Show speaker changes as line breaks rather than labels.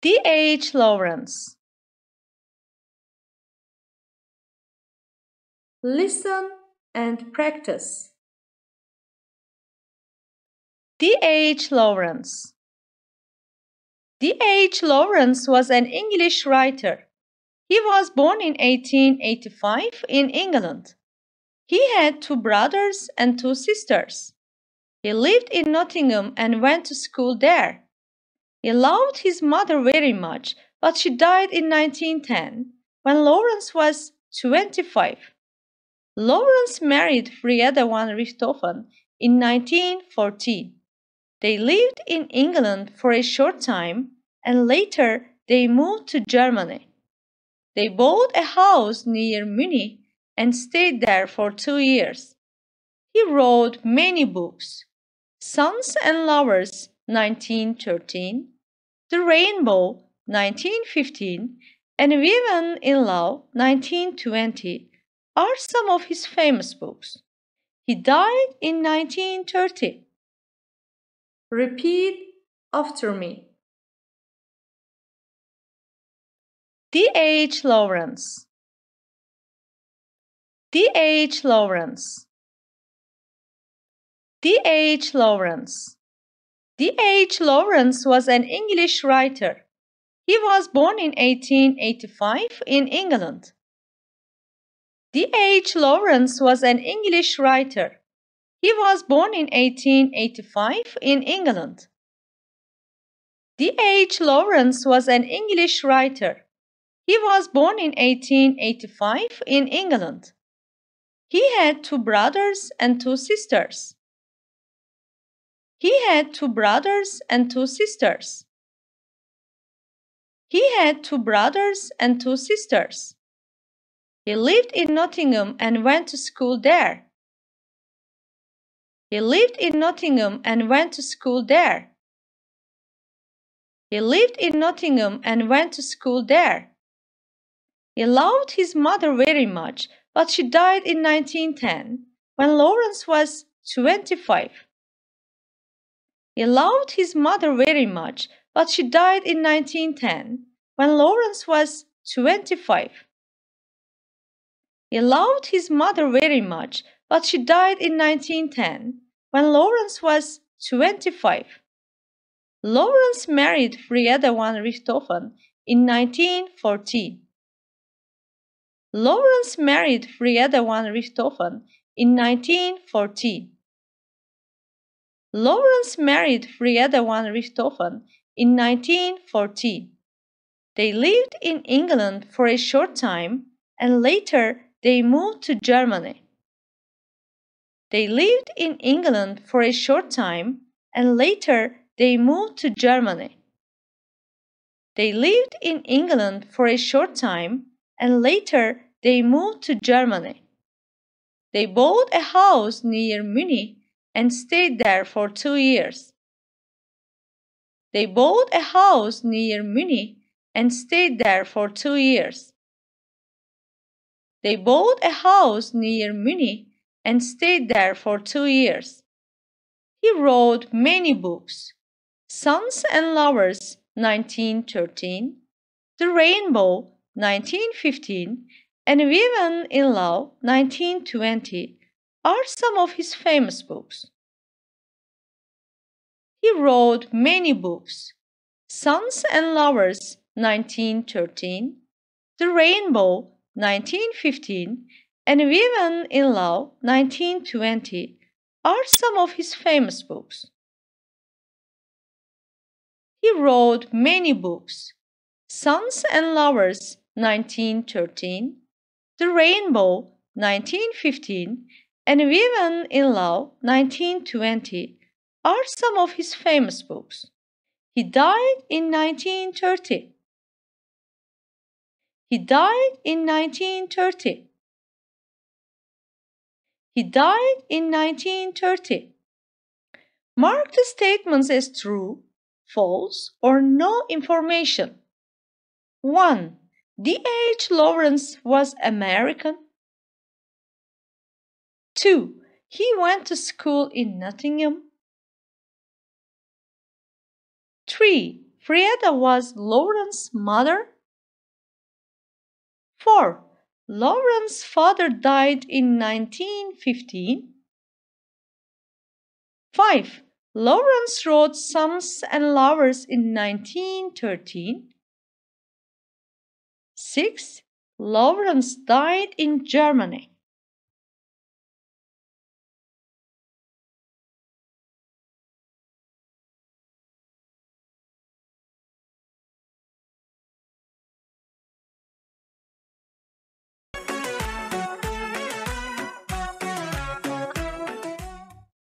D.H. Lawrance. Listen and practice. D.H. Lawrance. D.H. Lawrance was an English writer. He was born in 1885 in England. He had 2 brothers and 2 sisters. He lived in Nottingham and went to school there. He loved his mother very much, but she died in 1910 when Lawrence was 25. Lawrence married Frieda van Richthofen in 1914. They lived in England for a short time and later they moved to Germany. They bought a house near Munich and stayed there for 2 years. He wrote many books: Sons and Lovers, 1913, The Rainbow, 1915, and Women in Love, 1920, are some of his famous books. He died in 1930. Repeat after me. D.H. Lawrence. D.H. Lawrence. D.H. Lawrence. D.H. Lawrence was an English writer. He was born in 1885 in England. D.H. Lawrence was an English writer. He was born in 1885 in England. D.H. Lawrence was an English writer. He was born in 1885 in England. He had 2 brothers and 2 sisters. He had 2 brothers and 2 sisters. He had 2 brothers and 2 sisters. He lived in Nottingham and went to school there. He lived in Nottingham and went to school there. He lived in Nottingham and went to school there. He loved his mother very much, but she died in 1910 when Lawrence was 25. He loved his mother very much, but she died in 1910 when Lawrence was 25. He loved his mother very much, but she died in 1910 when Lawrence was 25. Lawrence married Frieda van Richthofen in 1914. Lawrence married Frieda van Richthofen in 1914. Lawrence married Frieda van Richthofen in 1914. They lived in England for a short time and later they moved to Germany. They lived in England for a short time and later they moved to Germany. They lived in England for a short time and later they moved to Germany. They bought a house near Munich and stayed there for 2 years. They bought a house near Munich and stayed there for 2 years. They bought a house near Munich and stayed there for 2 years. He wrote many books: Sons and Lovers, 1913, The Rainbow, 1915, and Women in Love, 1920, are some of his famous books. He wrote many books: Sons and Lovers, 1913, The Rainbow, 1915, and Women in Love, 1920, are some of his famous books. He wrote many books: Sons and Lovers, 1913, The Rainbow, 1915, and Women in Love, 1920, are some of his famous books. He died in 1930. He died in 1930. He died in 1930. Mark the statements as true, false, or no information. 1. D.H. Lawrence was American. 2. He went to school in Nottingham. 3. Frieda was Lawrence's mother. 4. Lawrence's father died in 1915. 5. Lawrence wrote Sons and Lovers in 1913. 6. Lawrence died in Germany.